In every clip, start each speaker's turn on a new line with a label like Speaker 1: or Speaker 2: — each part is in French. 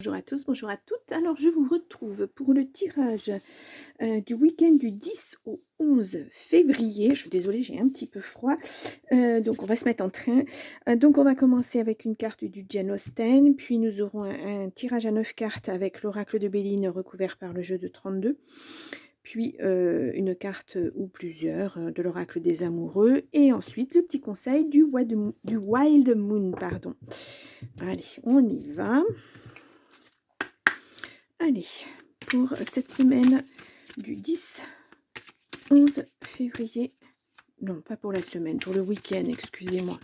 Speaker 1: Bonjour à tous, bonjour à toutes. Alors, je vous retrouve pour le tirage du week-end du 10 au 11 février. Je suis désolée, j'ai un petit peu froid. Donc, on va se mettre en train. Donc, on va commencer avec une carte du Jane Austen. Puis, nous aurons un tirage à 9 cartes avec l'oracle de Béline recouvert par le jeu de 32. Puis, une carte ou plusieurs de l'oracle des amoureux. Et ensuite, le petit conseil du Wild Moon. Pardon. Allez, on y va. Allez, pour cette semaine du 10-11 février, non pas pour la semaine, pour le week-end, excusez-moi.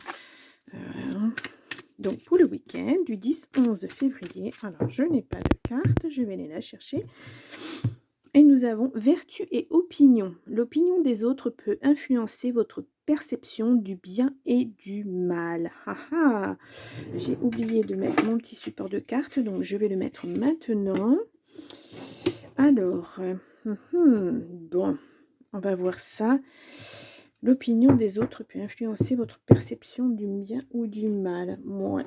Speaker 1: Donc pour le week-end du 10-11 février, alors je n'ai pas de carte, je vais aller la chercher. Et nous avons vertu et opinion. L'opinion des autres peut influencer votre perception du bien et du mal. Haha, j'ai oublié de mettre mon petit support de carte, donc je vais le mettre maintenant. Alors, bon, on va voir ça. L'opinion des autres peut influencer votre perception du bien ou du mal. Ouais.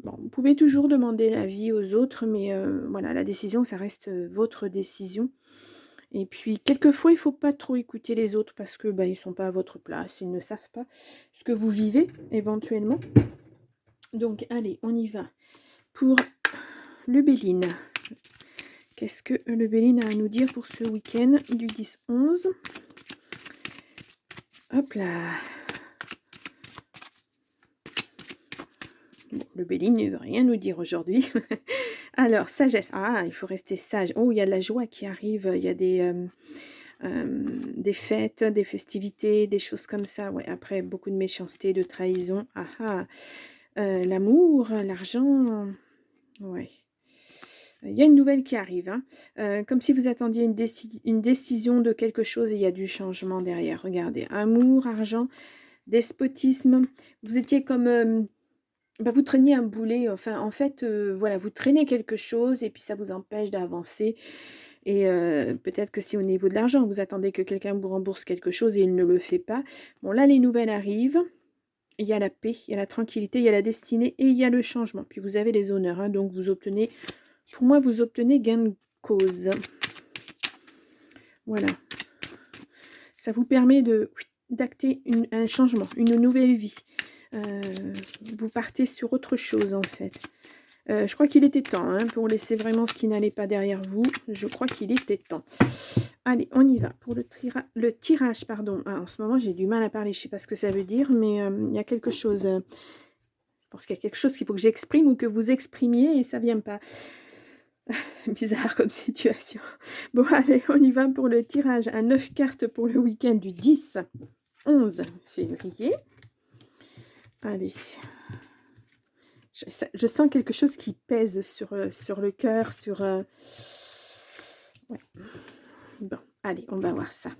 Speaker 1: Bon, vous pouvez toujours demander l'avis aux autres, mais voilà, la décision, ça reste votre décision. Et puis, quelquefois, il ne faut pas trop écouter les autres parce que ils ne sont pas à votre place, ils ne savent pas ce que vous vivez éventuellement. Donc, allez, on y va. Pour le Béline. Qu'est-ce que le Béline a à nous dire pour ce week-end du 10-11 ? Hop là. Bon, le Béline ne veut rien nous dire aujourd'hui. Alors, sagesse. Ah, il faut rester sage. Oh, il y a de la joie qui arrive. Il y a des fêtes, des festivités, des choses comme ça. Ouais, après, beaucoup de méchanceté, de trahison. Ah ah. L'amour, l'argent. Ouais. Il y a une nouvelle qui arrive, hein. Comme si vous attendiez une décision de quelque chose et il y a du changement derrière. Regardez, amour, argent, despotisme. Vous étiez comme... vous traîniez un boulet, enfin, en fait, voilà, vous traînez quelque chose et puis ça vous empêche d'avancer. Et peut-être que si au niveau de l'argent, vous attendez que quelqu'un vous rembourse quelque chose et il ne le fait pas. Bon, là, les nouvelles arrivent. Il y a la paix, il y a la tranquillité, il y a la destinée et il y a le changement. Puis vous avez les honneurs, hein, donc vous obtenez... Pour moi, vous obtenez gain de cause. Voilà. Ça vous permet d'acter un changement, une nouvelle vie. Vous partez sur autre chose, en fait. Je crois qu'il était temps, hein, pour laisser vraiment ce qui n'allait pas derrière vous. Je crois qu'il était temps. Allez, on y va. Pour le tirage, pardon. Ah, en ce moment, j'ai du mal à parler. Je ne sais pas ce que ça veut dire, mais il y a quelque chose... je pense qu'il y a quelque chose qu'il faut que j'exprime ou que vous exprimiez et ça ne vient pas. Bizarre comme situation. Bon, allez, on y va pour le tirage à 9 cartes pour le week-end du 10-11 février. Allez. Je sens quelque chose qui pèse sur le cœur, sur... Ouais. Bon, allez, on va voir ça.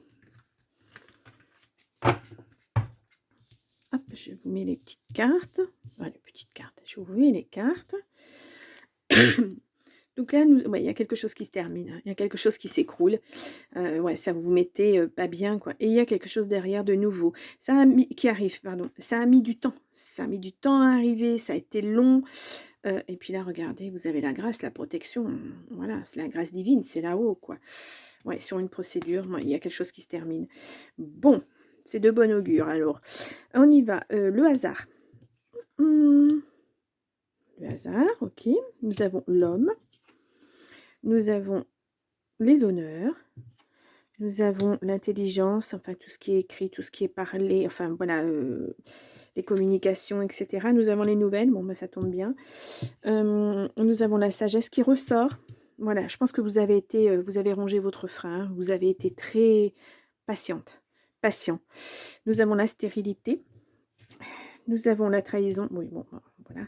Speaker 1: Hop, je vous mets les petites cartes. Voilà, les petites cartes. Je vous mets les cartes. Donc là, il y a quelque chose qui se termine, il y a quelque chose qui s'écroule. Ouais, ça vous mettez pas bien, quoi. Et il y a quelque chose derrière de nouveau. Qui arrive, pardon. Ça a mis du temps. Ça a mis du temps à arriver, ça a été long. Et puis là, regardez, vous avez la grâce, la protection. Voilà, c'est la grâce divine, c'est là-haut, quoi. Ouais, sur une procédure, il y a quelque chose qui se termine. Bon, c'est de bon augure, alors. On y va. Le hasard. Le hasard, ok. Nous avons l'homme. Nous avons les honneurs, nous avons l'intelligence, enfin tout ce qui est écrit, tout ce qui est parlé, enfin voilà, les communications, etc. Nous avons les nouvelles, bon ça tombe bien. Nous avons la sagesse qui ressort. Voilà, je pense que vous avez rongé votre frein, vous avez été très patient. Nous avons la stérilité, nous avons la trahison, oui bon, voilà.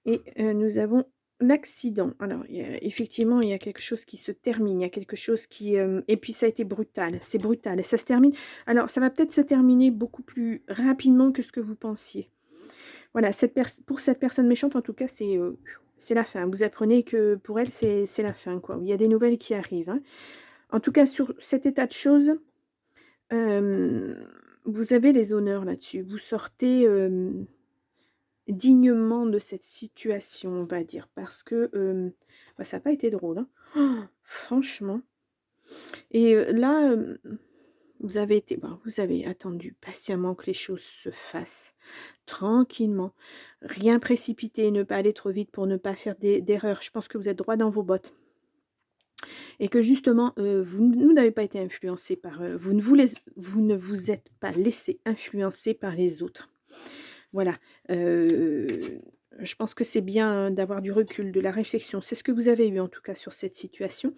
Speaker 1: Et nous avons l'accident. Alors, effectivement, il y a quelque chose qui se termine. Il y a quelque chose qui... et puis, ça a été brutal. C'est brutal. Et ça se termine. Alors, ça va peut-être se terminer beaucoup plus rapidement que ce que vous pensiez. Voilà. Pour cette personne méchante, en tout cas, c'est la fin. Vous apprenez que pour elle, c'est la fin, quoi. Il y a des nouvelles qui arrivent. Hein. En tout cas, sur cet état de choses, vous avez les honneurs là-dessus. Vous sortez... dignement de cette situation, on va dire, parce que Bah, ça n'a pas été drôle, hein. Oh, franchement. Et là, vous avez attendu patiemment que les choses se fassent, tranquillement. Rien précipiter, ne pas aller trop vite pour ne pas faire d'erreurs. Je pense que vous êtes droit dans vos bottes et que justement, vous n'avez pas été influencé par, vous ne vous êtes pas laissé influencer par les autres. Voilà, heu, je pense que c'est bien d'avoir du recul, de la réflexion. C'est ce que vous avez eu en tout cas sur cette situation.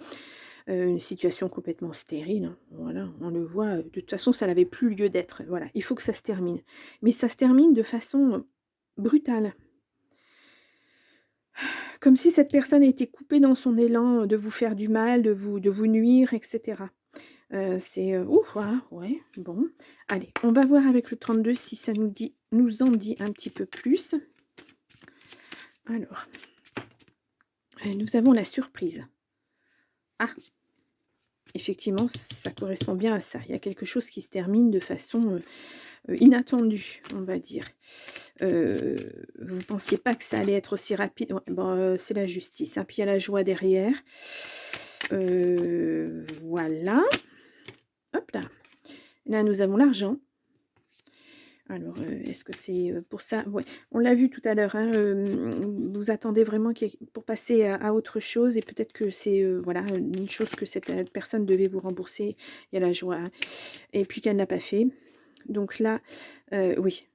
Speaker 1: Une situation complètement stérile, hein, voilà, on le voit, de toute façon ça n'avait plus lieu d'être, voilà, il faut que ça se termine. Mais ça se termine de façon, brutale, comme si cette personne a été coupée dans son élan, de vous faire du mal, de vous nuire et cetera. C'est, ouf, voilà, ouais, bon. Allez, on va voir avec le 32 si ça nous en dit un petit peu plus. Alors, nous avons la surprise. Ah! Effectivement, ça correspond bien à ça. Il y a quelque chose qui se termine de façon, inattendue, on va dire. Vous pensiez pas que ça allait être aussi rapide. Ouais, bon, c'est la justice, hein, puis il y a la joie derrière. Voilà. Hop là. Là, nous avons l'argent. Alors, est-ce que c'est, pour ça? Ouais, on l'a vu tout à l'heure, hein, vous attendez vraiment pour passer à autre chose et peut-être que c'est, voilà, une chose que cette, personne devait vous rembourser. Il y a la joie, hein, et puis qu'elle n'a pas fait. Donc là, oui,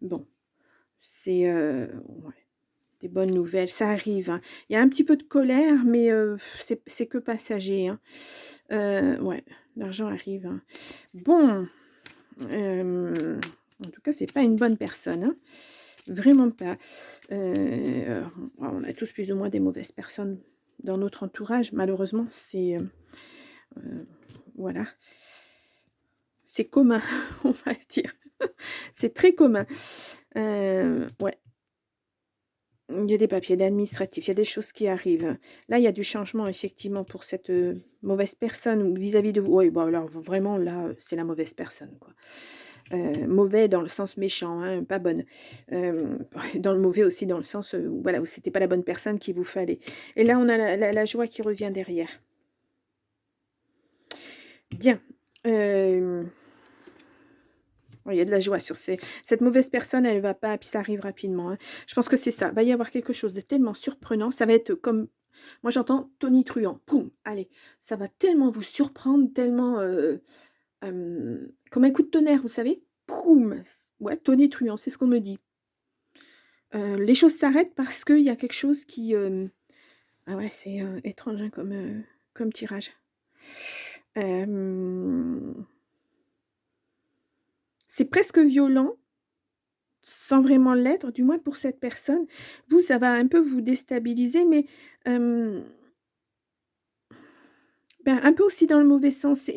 Speaker 1: bon, c'est, ouais, des bonnes nouvelles, ça arrive, hein. Il y a un petit peu de colère, mais c'est que passager, hein. Ouais, l'argent arrive, hein. Bon, en tout cas, c'est pas une bonne personne, hein. Vraiment pas. Heu, on a tous plus ou moins des mauvaises personnes dans notre entourage. Malheureusement, c'est, voilà, c'est commun, on va dire. C'est très commun. Ouais, il y a des papiers administratifs, il y a des choses qui arrivent. Là, il y a du changement effectivement pour cette, mauvaise personne ou vis-à-vis de vous. Oui, bon alors vraiment là, c'est la mauvaise personne, quoi. Mauvais dans le sens méchant, hein, pas bonne. Dans le mauvais aussi dans le sens, où voilà, où c'était pas la bonne personne qu'il vous fallait. Et là, on a la joie qui revient derrière. Bien, oui, il y a de la joie sur cette mauvaise personne, elle va pas puis ça arrive rapidement, hein. Je pense que c'est ça. Va y avoir quelque chose de tellement surprenant, ça va être comme moi j'entends tonitruant, poum, allez, ça va tellement vous surprendre, tellement, comme un coup de tonnerre, vous savez? Poum! Ouais, tonitruant, c'est ce qu'on me dit. Les choses s'arrêtent parce qu'il y a quelque chose qui, ah ouais, c'est, étrange, hein, comme tirage. Hem, c'est presque violent, sans vraiment l'être, du moins pour cette personne. Vous, ça va un peu vous déstabiliser, mais, hem, ben, un peu aussi dans le mauvais sens.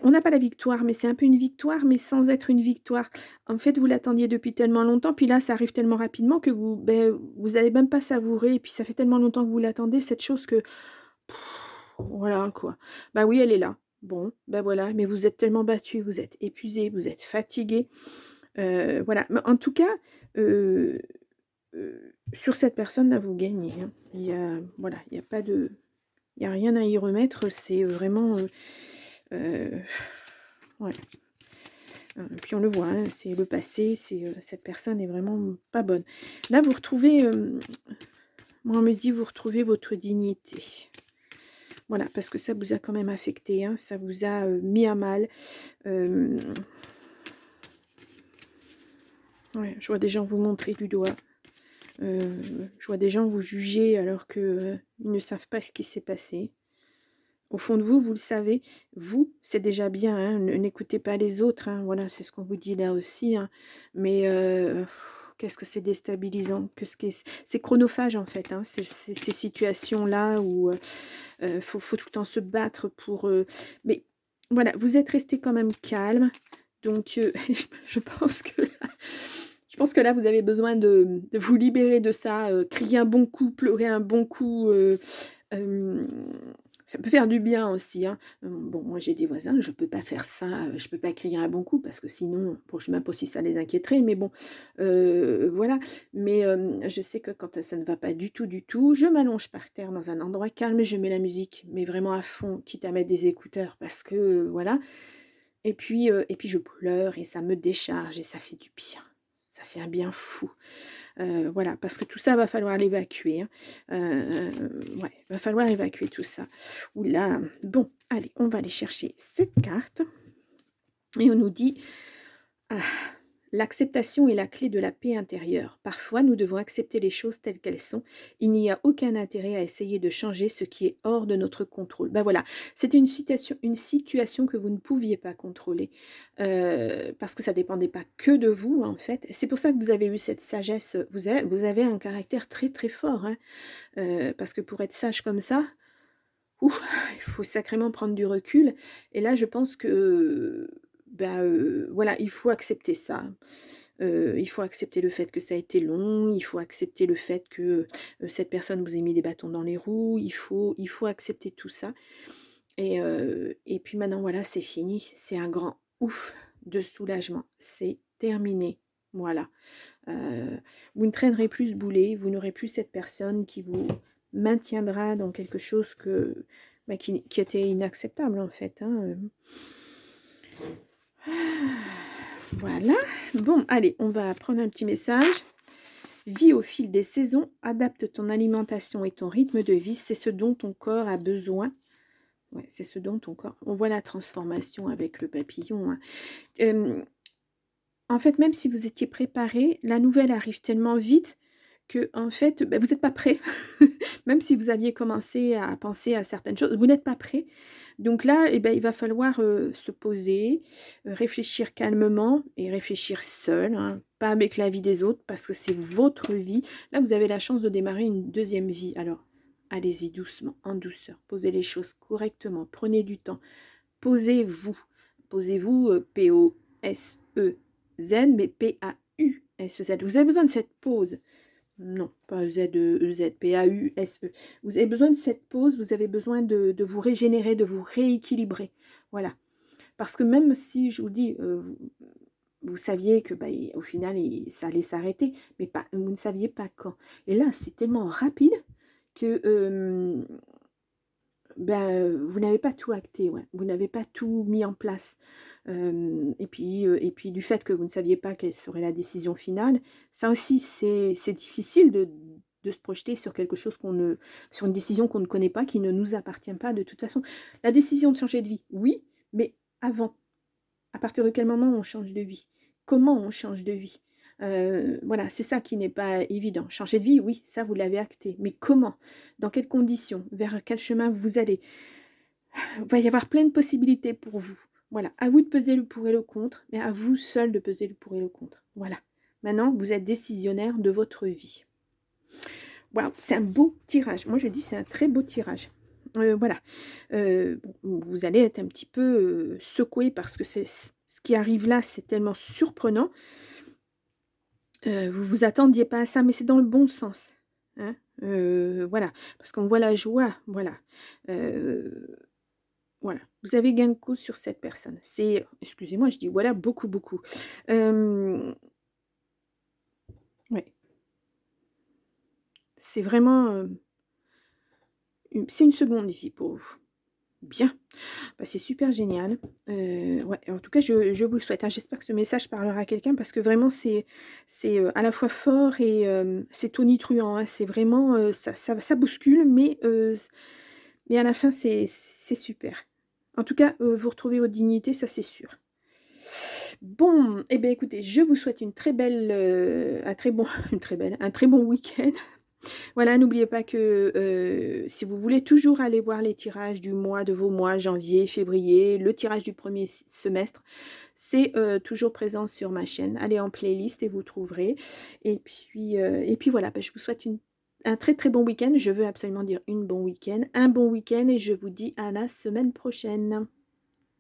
Speaker 1: On n'a pas la victoire, mais c'est un peu une victoire, mais sans être une victoire. En fait, vous l'attendiez depuis tellement longtemps, puis là, ça arrive tellement rapidement que vous allez même pas savourer et puis ça fait tellement longtemps que vous l'attendez cette chose que voilà quoi. Bah oui, elle est là. Bon, bah voilà, mais vous êtes tellement battu, vous êtes épuisé, vous êtes fatigué, voilà. Mais en tout cas, heu sur cette personne-là, vous gagnez, hein. Il y a voilà, il y a rien à y remettre, c'est, vraiment, heu, ouais. Puis on le voit, hein, c'est le passé, c'est, cette personne est vraiment pas bonne. Là, vous retrouvez, moi on me dit: «Vous retrouvez votre dignité». Voilà, parce que ça vous a quand même affecté, hein, ça vous a, mis à mal. Hem, ouais, je vois des gens vous montrer du doigt. Je vois des gens vous juger alors que, ils ne savent pas ce qui s'est passé. Au fond de vous, vous le savez. Vous, c'est déjà bien, hein, n'écoutez pas les autres, hein, voilà, c'est ce qu'on vous dit là aussi, hein. Mais, qu'est-ce que c'est déstabilisant, que ce qui c'est chronophage en fait, hein, ces situations-là où, faut tout le temps se battre pour, mais voilà, vous êtes resté quand même calme, donc, je pense que là vous avez besoin de vous libérer de ça, crier un bon coup, pleurer un bon coup, hem Ça peut faire du bien aussi, hein. Bon, moi j'ai des voisins, je peux pas faire ça, je peux pas crier un bon coup parce que sinon, bon, je sais même pas si ça les inquiéterait, mais bon, voilà. Mais je sais que quand ça ne va pas du tout, je m'allonge par terre dans un endroit calme et je mets la musique, mais vraiment à fond, quitte à mettre des écouteurs parce que, voilà. Et puis je pleure et ça me décharge et ça fait du bien. Ça fait un bien fou. Voilà, parce que tout ça va falloir l'évacuer, hein. Ouais, va falloir évacuer tout ça. Ouh là! Bon, allez, on va aller chercher cette carte et on nous dit: «Ah, l'acceptation est la clé de la paix intérieure. Parfois, nous devons accepter les choses telles qu'elles sont. Il n'y a aucun intérêt à essayer de changer ce qui est hors de notre contrôle.» Ben voilà, c'était une situation que vous ne pouviez pas contrôler, parce que ça dépendait pas que de vous, en fait. C'est pour ça que vous avez eu cette sagesse, vous avez un caractère très, très fort, hein, parce que pour être sage comme ça, ouh, il faut sacrément prendre du recul et là, je pense que, bah, voilà, il faut accepter ça. Il faut accepter le fait que ça a été long, il faut accepter le fait que, cette personne vous ait mis des bâtons dans les roues, il faut accepter tout ça et puis maintenant, voilà, c'est fini. C'est un grand ouf de soulagement. C'est terminé. Voilà. Vous ne traînerez plus ce boulet, vous n'aurez plus cette personne qui vous maintiendra dans quelque chose bah, qui était inacceptable en fait, hein. Voilà. Bon, allez, on va prendre un petit message. Vis au fil des saisons, adapte ton alimentation et ton rythme de vie, c'est ce dont ton corps a besoin. Ouais, c'est ce dont ton corps. On voit la transformation avec le papillon, hein. En fait, même si vous étiez préparé, la nouvelle arrive tellement vite que, en fait, bah, vous n'êtes pas prêt. Même si vous aviez commencé à penser à certaines choses, vous n'êtes pas prêt. Donc là, eh ben, il va falloir se poser, réfléchir calmement et réfléchir seul, hein, pas avec la vie des autres, parce que c'est votre vie. Là, vous avez la chance de démarrer une deuxième vie. Alors, allez-y doucement, en douceur. Posez les choses correctement. Prenez du temps. Posez-vous. Posez-vous, P-O-S-E-Z, mais P-A-U-S-E-Z. Vous avez besoin de cette pause. Non, pas Z-E-Z, P-A-U-S-E. Vous avez besoin de cette pause, vous avez besoin de vous régénérer, de vous rééquilibrer. Voilà. Parce que même si, je vous dis, vous saviez que bah, au final, ça allait s'arrêter, mais pas, vous ne saviez pas quand. Et là, c'est tellement rapide que ben, vous n'avez pas tout acté, ouais. Vous n'avez pas tout mis en place. Et puis du fait que vous ne saviez pas quelle serait la décision finale, ça aussi c'est difficile de se projeter sur quelque chose sur une décision qu'on ne connaît pas, qui ne nous appartient pas de toute façon. La décision de changer de vie, oui, mais avant, à partir de quel moment on change de vie? Comment on change de vie? Voilà, c'est ça qui n'est pas évident. Changer de vie, oui, ça vous l'avez acté, mais comment? Dans quelles conditions? Vers quel chemin vous allez? Il va y avoir plein de possibilités pour vous. Voilà, à vous de peser le pour et le contre, mais à vous seul de peser le pour et le contre. Voilà. Maintenant, vous êtes décisionnaire de votre vie. Waouh, c'est un beau tirage. Moi, je dis c'est un très beau tirage. Voilà. Bon, vous allez être un petit peu secoué parce que ce qui arrive là, c'est tellement surprenant. Vous vous attendiez pas à ça, mais c'est dans le bon sens. Hein. Voilà, parce qu'on voit la joie. Voilà. Voilà, vous avez gain de cause sur cette personne. C'est, excusez-moi, je dis voilà, beaucoup, beaucoup. Ouais, c'est vraiment, c'est une seconde vie pour vous. Bien, bah, c'est super génial. Ouais, en tout cas, je vous le souhaite, hein. J'espère que ce message parlera à quelqu'un parce que vraiment c'est à la fois fort et c'est tonitruant, hein. C'est vraiment, ça bouscule, mais à la fin, c'est super. En tout cas, vous retrouvez votre dignité, ça c'est sûr. Bon, eh bien écoutez, je vous souhaite une très belle, un très bon un très bon week-end. Voilà, n'oubliez pas que, si vous voulez toujours aller voir les tirages du mois, de vos mois, janvier, février, le tirage du premier semestre, c'est, toujours présent sur ma chaîne. Allez en playlist et vous trouverez. Et puis voilà, bah, je vous souhaite un très, très bon week-end. Je veux absolument dire une bon week-end, un bon week-end et je vous dis à la semaine prochaine.